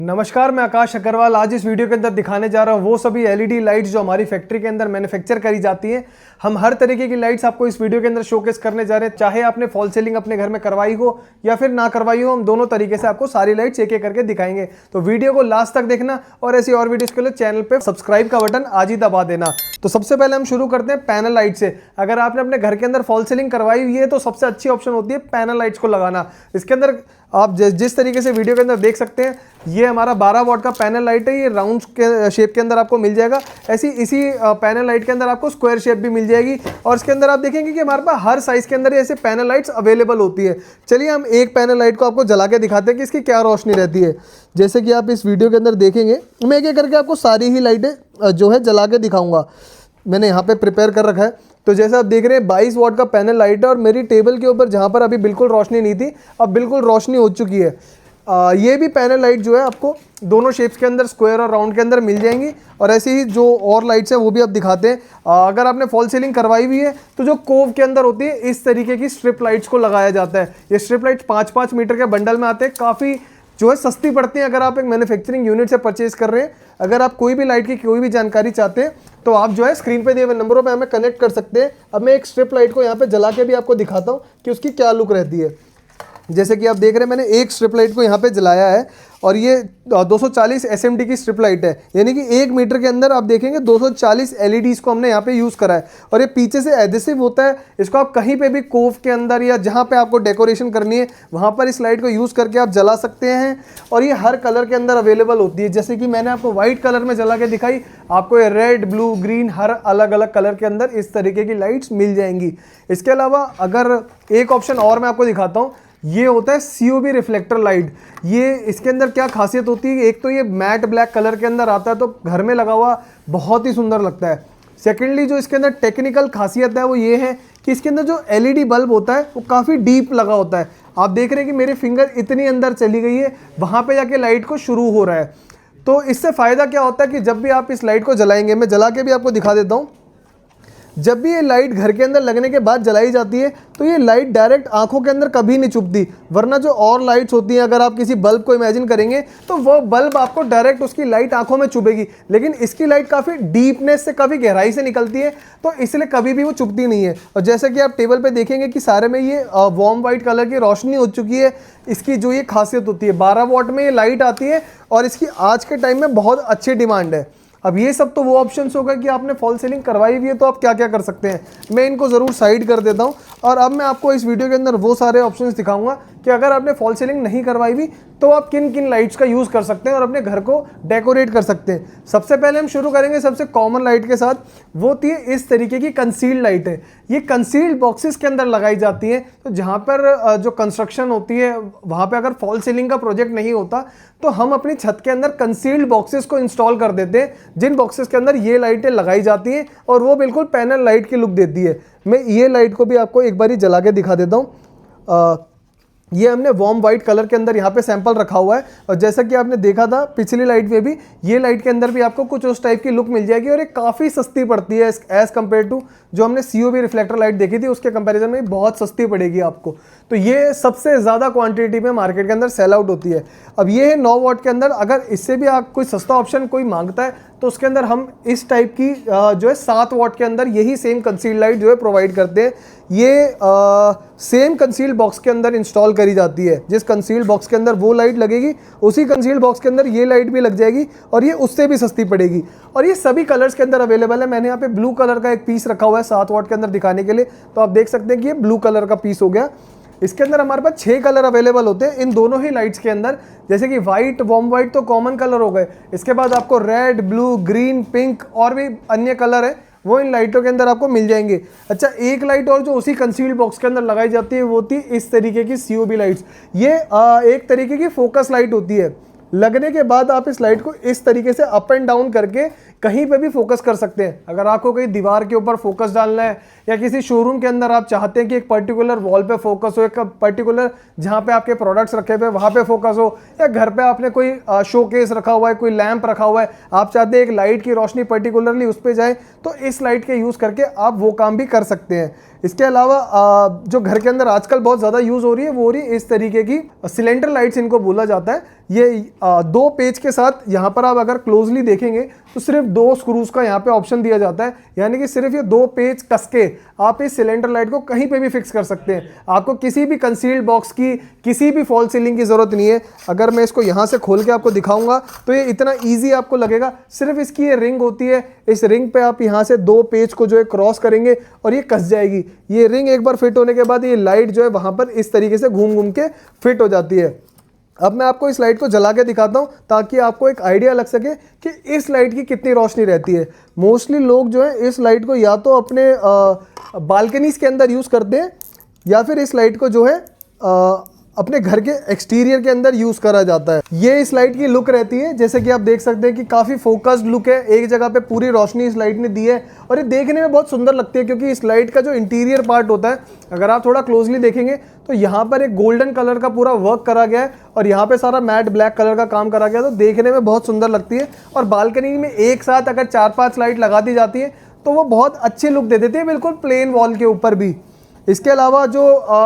नमस्कार, मैं आकाश अग्रवाल। आज इस वीडियो के अंदर दिखाने जा रहा हूँ वो सभी एलईडी लाइट्स जो हमारी फैक्ट्री के अंदर मैन्युफैक्चर करी जाती हैं। हम हर तरीके की लाइट्स आपको इस वीडियो के अंदर शोकेस करने जा रहे हैं। चाहे आपने फॉल सीलिंग अपने घर में करवाई हो या फिर ना करवाई हो, हम दोनों तरीके से आपको सारी लाइट्स एक एक करके दिखाएंगे। तो वीडियो को लास्ट तक देखना और ऐसी और वीडियोस के लिए चैनल पर सब्सक्राइब का बटन आज ही दबा देना। तो सबसे पहले हम शुरू करते हैं पैनल लाइट से। अगर आपने अपने घर के अंदर फॉल सीलिंग करवाई हुई है तो सबसे अच्छी ऑप्शन होती है पैनल लाइट्स को लगाना। इसके अंदर आप जिस तरीके से वीडियो के अंदर देख सकते हैं, ये हमारा 12 वॉट का पैनल लाइट है। ये राउंड के शेप के अंदर आपको मिल जाएगा। इसी पैनल लाइट के अंदर आपको स्क्वायर शेप भी मिल जाएगी और इसके अंदर आप देखेंगे कि हमारे पास हर साइज के अंदर ऐसे पैनल लाइट्स अवेलेबल होती है। चलिए हम एक पैनल लाइट को आपको जला के दिखाते हैं कि इसकी क्या रोशनी रहती है। जैसे कि आप इस वीडियो के अंदर देखेंगे, मैं एक एक करके आपको सारी ही लाइटें जो है जला के दिखाऊंगा। मैंने यहाँ पे प्रिपेयर कर रखा है। तो जैसे आप देख रहे हैं 22 वॉट का पैनल लाइट है और मेरी टेबल के ऊपर जहाँ पर अभी बिल्कुल रोशनी नहीं थी, अब बिल्कुल रोशनी हो चुकी है। ये भी पैनल लाइट जो है आपको दोनों शेप्स के अंदर, स्क्वायर और राउंड के अंदर मिल जाएंगी। और ऐसी ही जो और लाइट्स हैं वो भी आप दिखाते हैं। अगर आपने फॉल सीलिंग करवाई हुई है तो जो कोव के अंदर होती है, इस तरीके की स्ट्रिप लाइट्स को लगाया जाता है। ये स्ट्रिप लाइट्स 5-5 मीटर के बंडल में आते हैं, काफ़ी जो है सस्ती पड़ती है। अगर आप एक मैन्युफैक्चरिंग यूनिट से परचेज कर रहे हैं, अगर आप कोई भी लाइट की कोई भी जानकारी चाहते हैं तो आप जो है स्क्रीन पे दिए हुए नंबरों पे हमें कनेक्ट कर सकते हैं। अब मैं एक स्ट्रिप लाइट को यहाँ पे जला के भी आपको दिखाता हूँ कि उसकी क्या लुक रहती है। जैसे कि आप देख रहे हैं, मैंने एक स्ट्रिप लाइट को यहाँ पे जलाया है और ये 240 SMD की स्ट्रिप लाइट है। यानी कि 1 मीटर के अंदर आप देखेंगे 240 LEDs को हमने यहाँ पे यूज़ करा है। और ये पीछे से एडहेसिव होता है। इसको आप कहीं पे भी कोव के अंदर या जहाँ पे आपको डेकोरेशन करनी है वहाँ पर इस लाइट को यूज़ करके आप जला सकते हैं। और ये हर कलर के अंदर अवेलेबल होती है। जैसे कि मैंने आपको व्हाइट कलर में जला के दिखाई, आपको ये रेड, ब्लू, ग्रीन हर अलग अलग कलर के अंदर इस तरीके की लाइट्स मिल जाएंगी। इसके अलावा अगर एक ऑप्शन और मैं आपको दिखाता हूँ, ये होता है COB रिफ्लेक्टर लाइट। ये इसके अंदर क्या खासियत होती है, एक तो ये मैट ब्लैक कलर के अंदर आता है तो घर में लगा हुआ बहुत ही सुंदर लगता है। सेकेंडली जो इसके अंदर टेक्निकल खासियत है वो ये है कि इसके अंदर जो LED बल्ब होता है वो काफ़ी डीप लगा होता है। आप देख रहे हैं कि मेरी फिंगर इतनी अंदर चली गई है, वहाँ पर जाके लाइट को शुरू हो रहा है। तो इससे फ़ायदा क्या होता है कि जब भी आप इस लाइट को जलाएंगे, मैं जला के भी आपको दिखा देता हूँ। जब भी ये लाइट घर के अंदर लगने के बाद जलाई जाती है तो ये लाइट डायरेक्ट आंखों के अंदर कभी नहीं चुभती। वरना जो और लाइट्स होती हैं, अगर आप किसी बल्ब को इमेजिन करेंगे तो वो बल्ब आपको डायरेक्ट उसकी लाइट आंखों में चुभेगी, लेकिन इसकी लाइट काफ़ी डीपनेस से, काफ़ी गहराई से निकलती है तो इसलिए कभी भी वो चुभती नहीं है। और जैसे कि आप टेबल पर देखेंगे कि सारे में ये वार्म वाइट कलर की रोशनी हो चुकी है। इसकी जो ये खासियत होती है, 12 वॉट में ये लाइट आती है और इसकी आज के टाइम में बहुत अच्छी डिमांड है। अब ये सब तो वो ऑप्शंस हो गए कि आपने फॉल सीलिंग करवाई हुई है तो आप क्या क्या कर सकते हैं। मैं इनको ज़रूर साइड कर देता हूँ और अब मैं आपको इस वीडियो के अंदर वो सारे ऑप्शंस दिखाऊंगा कि अगर आपने फॉल सीलिंग नहीं करवाई हुई तो आप किन किन लाइट्स का यूज़ कर सकते हैं और अपने घर को डेकोरेट कर सकते हैं। सबसे पहले हम शुरू करेंगे सबसे कॉमन लाइट के साथ। वो होती है इस तरीके की कंसील्ड लाइट है। ये कंसील्ड बॉक्सेस के अंदर लगाई जाती है। तो जहाँ पर जो कंस्ट्रक्शन होती है वहाँ पर अगर फॉल सीलिंग का प्रोजेक्ट नहीं होता तो हम अपनी छत के अंदर कंसील्ड बॉक्सेस को इंस्टॉल कर देते हैं, जिन बॉक्सेस के अंदर ये लाइटें लगाई जाती हैं और वो बिल्कुल पैनल लाइट की लुक देती है। मैं ये लाइट को भी आपको एक बारी जला के दिखा देता हूँ। ये हमने वार्म वाइट कलर के अंदर यहाँ पे सैंपल रखा हुआ है और जैसा कि आपने देखा था पिछली लाइट में भी, ये लाइट के अंदर भी आपको कुछ उस टाइप की लुक मिल जाएगी और ये काफ़ी सस्ती पड़ती है एज़ कम्पेयर टू जो हमने COB रिफ्लेक्टर लाइट देखी थी, उसके कंपैरिजन में बहुत सस्ती पड़ेगी आपको। तो ये सबसे ज़्यादा क्वांटिटी में मार्केट के अंदर सेल आउट होती है। अब ये है 9 वॉट के अंदर। अगर इससे भी आप कोई सस्ता ऑप्शन कोई मांगता है तो उसके अंदर हम इस टाइप की जो है 7 वॉट के अंदर यही सेम कंसील्ड लाइट जो है प्रोवाइड करते हैं। ये सेम कंसील्ड बॉक्स के अंदर इंस्टॉल करी जाती है। जिस कंसील्ड बॉक्स के अंदर वो लाइट लगेगी उसी कंसील्ड बॉक्स के अंदर ये लाइट भी लग जाएगी और ये उससे भी सस्ती पड़ेगी। और ये सभी कलर्स के अंदर अवेलेबल है। मैंने यहाँ पे ब्लू कलर का एक पीस रखा हुआ है 7 वॉट के अंदर दिखाने के लिए। तो आप देख सकते हैं कि ये ब्लू कलर का पीस हो गया। इसके अंदर हमारे पास 6 कलर अवेलेबल होते हैं इन दोनों ही लाइट्स के अंदर। जैसे कि वाइट, वार्म वाइट तो कॉमन कलर हो गए। इसके बाद आपको रेड, ब्लू, ग्रीन, पिंक और भी अन्य कलर है वो इन लाइटों के अंदर आपको मिल जाएंगे। अच्छा, एक लाइट और जो उसी कंसील्ड बॉक्स के अंदर लगाई जाती है वो होती है इस तरीके की COB लाइट्स। ये एक तरीके की फोकस लाइट होती है। लगने के बाद आप इस लाइट को इस तरीके से अप एंड डाउन करके कहीं पे भी फोकस कर सकते हैं। अगर आपको कहीं दीवार के ऊपर फोकस डालना है या किसी शोरूम के अंदर आप चाहते हैं कि एक पर्टिकुलर वॉल पे फोकस हो, एक पर्टिकुलर जहाँ पे आपके प्रोडक्ट्स रखे हुए वहाँ पे फोकस हो, या घर पे आपने कोई शोकेस रखा हुआ है, कोई लैंप रखा हुआ है, आप चाहते हैं एक लाइट की रोशनी पर्टिकुलरली उस पर जाए, तो इस लाइट के यूज़ करके आप वो काम भी कर सकते हैं। इसके अलावा जो घर के अंदर आजकल बहुत ज़्यादा यूज़ हो रही है वो हो रही है इस तरीके की सिलेंडर लाइट्स, इनको बोला जाता है। ये 2 पेज के साथ यहाँ पर आप अगर क्लोजली देखेंगे तो सिर्फ 2 स्क्रूज का यहाँ पे ऑप्शन दिया जाता है, यानी कि सिर्फ ये 2 पेज कस के आप इस सिलेंडर लाइट को कहीं पे भी फिक्स कर सकते हैं। आपको किसी भी कंसील्ड बॉक्स की, किसी भी फॉल सीलिंग की ज़रूरत नहीं है। अगर मैं इसको यहाँ से खोल के आपको दिखाऊंगा तो ये इतना ईजी आपको लगेगा। सिर्फ इसकी ये रिंग होती है, इस रिंग पे आप यहाँ से 2 पेज को जो है क्रॉस करेंगे और ये कस जाएगी। ये रिंग एक बार फिट होने के बाद ये लाइट जो है वहाँ पर इस तरीके से घूम घूम के फिट हो जाती है। अब मैं आपको इस लाइट को जला के दिखाता हूँ ताकि आपको एक आइडिया लग सके कि इस लाइट की कितनी रोशनी रहती है। मोस्टली लोग जो है इस लाइट को या तो अपने बालकनीज के अंदर यूज़ करते हैं या फिर इस लाइट को जो है अपने घर के एक्सटीरियर के अंदर यूज़ करा जाता है। ये इस लाइट की लुक रहती है, जैसे कि आप देख सकते हैं कि काफ़ी फोकस्ड लुक है, एक जगह पे पूरी रोशनी इस लाइट ने दी है और ये देखने में बहुत सुंदर लगती है क्योंकि इस लाइट का जो इंटीरियर पार्ट होता है, अगर आप थोड़ा क्लोजली देखेंगे तो यहाँ पर एक गोल्डन कलर का पूरा वर्क करा गया है और यहाँ पे सारा मैट ब्लैक कलर का काम करा गया है, तो देखने में बहुत सुंदर लगती है। और बालकनी में एक साथ अगर 4-5 लाइट लगा दी जाती है तो वो बहुत अच्छी लुक दे देती है, बिल्कुल प्लेन वॉल के ऊपर भी। इसके अलावा जो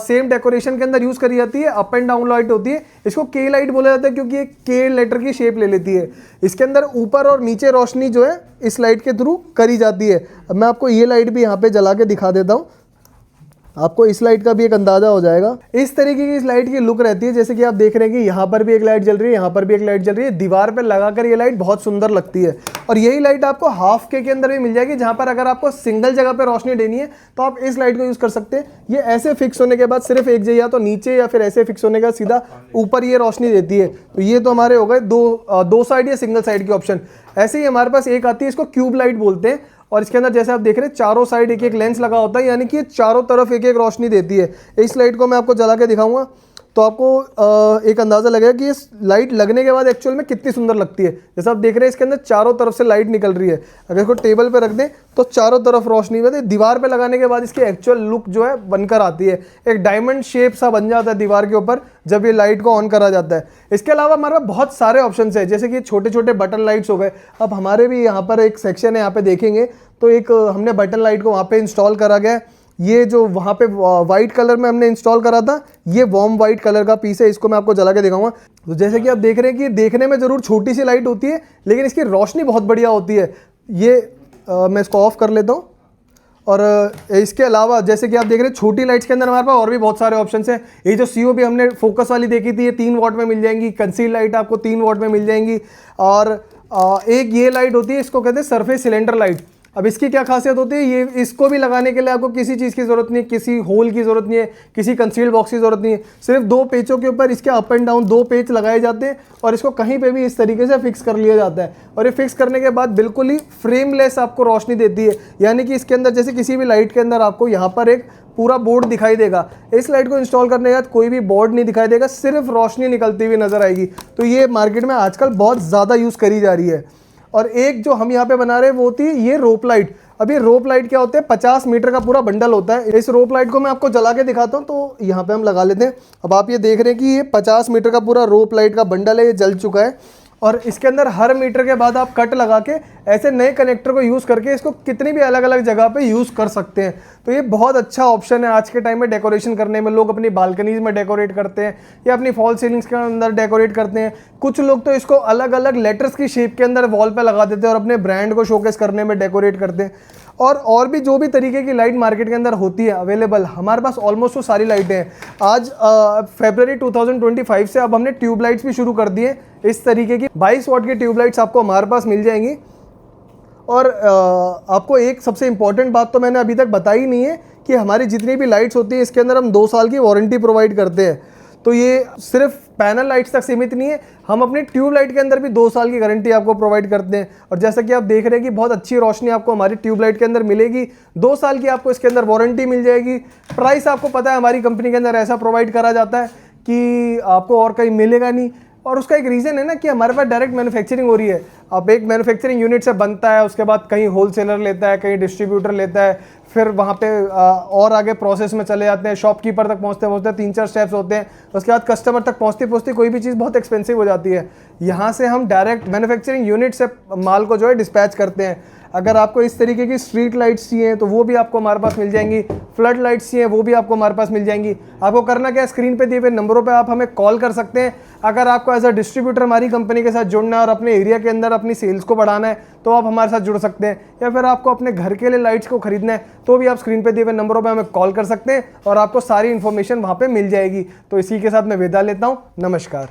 सेम डेकोरेशन के अंदर यूज़ करी जाती है अप एंड डाउन लाइट होती है, इसको के लाइट बोला जाता है क्योंकि ये के लेटर की शेप ले लेती है। इसके अंदर ऊपर और नीचे रोशनी जो है इस लाइट के थ्रू करी जाती है। अब मैं आपको ये लाइट भी यहाँ पे जला के दिखा देता हूँ, आपको इस लाइट का भी एक अंदाजा हो जाएगा। इस तरीके की इस लाइट की लुक रहती है, जैसे कि आप देख रहे हैं कि यहाँ पर भी एक लाइट जल रही है, यहाँ पर भी एक लाइट जल रही है। दीवार पर लगाकर ये लाइट बहुत सुंदर लगती है। और यही लाइट आपको हाफ के अंदर भी मिल जाएगी, जहाँ पर अगर आपको सिंगल जगह पर रोशनी देनी है तो आप इस लाइट को यूज़ कर सकते हैं। ये ऐसे फिक्स होने के बाद सिर्फ एक जगह या तो नीचे या फिर ऐसे फिक्स होने का सीधा ऊपर ये रोशनी देती है। तो ये तो हमारे हो गए दो साइड या सिंगल साइड के ऑप्शन। ऐसे ही हमारे पास एक आती है, इसको क्यूब लाइट बोलते हैं, और इसके अंदर जैसे आप देख रहे हैं चारों साइड एक एक लेंस लगा होता है, यानी कि चारों तरफ एक एक रोशनी देती है। इस लाइट को मैं आपको जला के दिखाऊंगा तो आपको एक अंदाज़ा लगेगा कि इस लाइट लगने के बाद एक्चुअल में कितनी सुंदर लगती है। जैसा आप देख रहे हैं इसके अंदर चारों तरफ से लाइट निकल रही है। अगर इसको टेबल पे रख दें तो चारों तरफ रोशनी में, दीवार पे लगाने के बाद इसकी एक्चुअल लुक जो है बनकर आती है। एक डायमंड शेप सा बन जाता है दीवार के ऊपर जब ये लाइट को ऑन करा जाता है। इसके अलावा हमारे पास बहुत सारे ऑप्शन है, जैसे कि छोटे छोटे बटन लाइट्स हो गए। अब हमारे भी यहाँ पर एक सेक्शन है, यहाँ पे देखेंगे तो एक हमने बटन लाइट को वहाँ पे इंस्टॉल करा गया है। ये जो वहाँ पे वाइट कलर में हमने इंस्टॉल करा था, ये वार्म वाइट कलर का पीस है, इसको मैं आपको जला के दिखाऊंगा। तो जैसे कि आप देख रहे हैं कि देखने में ज़रूर छोटी सी लाइट होती है लेकिन इसकी रोशनी बहुत बढ़िया होती है। ये मैं इसको ऑफ कर लेता हूँ। और इसके अलावा जैसे कि आप देख रहे हैं छोटी लाइट्स के अंदर हमारे पास और भी बहुत सारे ऑप्शन हैं। ये जो COB हमने फोकस वाली देखी थी, ये 3 वॉट में मिल जाएंगी। कंसील लाइट आपको 3 वॉट में मिल जाएंगी। और एक ये लाइट होती है, इसको कहते हैं सरफेस सिलेंडर लाइट। अब इसकी क्या खासियत होती है, ये इसको भी लगाने के लिए आपको किसी चीज़ की ज़रूरत नहीं है, किसी होल की ज़रूरत नहीं है, किसी कंसील्ड बॉक्स की ज़रूरत नहीं है। सिर्फ 2 पेचों के ऊपर इसके अप एंड डाउन 2 पेच लगाए जाते हैं और इसको कहीं पे भी इस तरीके से फिक्स कर लिया जाता है। और ये फिक्स करने के बाद बिल्कुल ही फ्रेमलेस आपको रोशनी देती है, यानी कि इसके अंदर जैसे किसी भी लाइट के अंदर आपको यहाँ पर एक पूरा बोर्ड दिखाई देगा। इस लाइट को इंस्टॉल करने के बाद कोई भी बोर्ड नहीं दिखाई देगा, सिर्फ रोशनी निकलती हुई नजर आएगी। तो ये मार्केट में आजकल बहुत ज़्यादा यूज़ करी जा रही है। और एक जो हम यहाँ पे बना रहे हैं वो होती है ये रोप लाइट। अब ये रोप लाइट क्या होते हैं, 50 मीटर का पूरा बंडल होता है। इस रोप लाइट को मैं आपको जला के दिखाता हूँ, तो यहाँ पे हम लगा लेते हैं। अब आप ये देख रहे हैं कि ये 50 मीटर का पूरा रोप लाइट का बंडल है, ये जल चुका है। और इसके अंदर हर मीटर के बाद आप कट लगा के ऐसे नए कनेक्टर को यूज़ करके इसको कितनी भी अलग अलग जगह पे यूज़ कर सकते हैं। तो ये बहुत अच्छा ऑप्शन है आज के टाइम में डेकोरेशन करने में। लोग अपनी बालकनीज में डेकोरेट करते हैं या अपनी फॉल सीलिंग्स के अंदर डेकोरेट करते हैं। कुछ लोग तो इसको अलग अलग लेटर्स की शेप के अंदर वॉल पे लगा देते हैं और अपने ब्रांड को शोकेस करने में डेकोरेट करते हैं। और भी जो भी तरीके की लाइट मार्केट के अंदर होती है अवेलेबल, हमारे पास ऑलमोस्ट वो सारी लाइटें हैं। आज फरवरी 2025 से अब हमने ट्यूब लाइट्स भी शुरू कर दिए। इस तरीके की 22 वॉट की ट्यूब लाइट्स आपको हमारे पास मिल जाएंगी। और आपको एक सबसे इंपॉर्टेंट बात तो मैंने अभी तक बताई नहीं है कि हमारी जितनी भी लाइट्स होती है इसके अंदर हम 2 साल की वारंटी प्रोवाइड करते हैं। तो ये सिर्फ पैनल लाइट्स तक सीमित नहीं है, हम अपनी ट्यूब लाइट के अंदर भी 2 साल की गारंटी आपको प्रोवाइड करते हैं। और जैसा कि आप देख रहे हैं कि बहुत अच्छी रोशनी आपको हमारी ट्यूब लाइट के अंदर मिलेगी। 2 साल की आपको इसके अंदर वारंटी मिल जाएगी। प्राइस आपको पता है हमारी कंपनी के अंदर ऐसा प्रोवाइड करा जाता है कि आपको और कहीं मिलेगा नहीं। और उसका एक रीज़न है ना कि हमारे पास डायरेक्ट मैन्युफैक्चरिंग हो रही है। अब एक मैन्युफैक्चरिंग यूनिट से बनता है, उसके बाद कहीं होलसेलर लेता है, कहीं डिस्ट्रीब्यूटर लेता है, फिर वहाँ पे और आगे प्रोसेस में चले जाते हैं। शॉपकीपर तक पहुँचते 3-4 स्टेप्स होते हैं। उसके बाद कस्टमर तक पहुँचती कोई भी चीज़ बहुत एक्सपेंसिव हो जाती है। यहाँ से हम डायरेक्ट मैन्युफैक्चरिंग यूनिट से माल को जो है डिस्पैच करते हैं। अगर आपको इस तरीके की स्ट्रीट लाइट्स चाहिए तो वो भी आपको हमारे पास मिल जाएंगी, फ्लड लाइट्स चाहिए वो भी आपको हमारे पास मिल जाएंगी। आपको करना क्या है, स्क्रीन पे दिए हुए नंबरों पे आप हमें कॉल कर सकते हैं। अगर आपको एज अ डिस्ट्रीब्यूटर हमारी कंपनी के साथ जुड़ना है और अपने एरिया के अंदर अपनी सेल्स को बढ़ाना है तो आप हमारे साथ जुड़ सकते हैं, या फिर आपको अपने घर के लिए लाइट्स को खरीदना है तो भी आप स्क्रीन पे दिए हुए नंबरों पर हमें कॉल कर सकते हैं और आपको सारी इन्फॉर्मेशन वहाँ पर मिल जाएगी। तो इसी के साथ मैं विदा लेता हूँ, नमस्कार।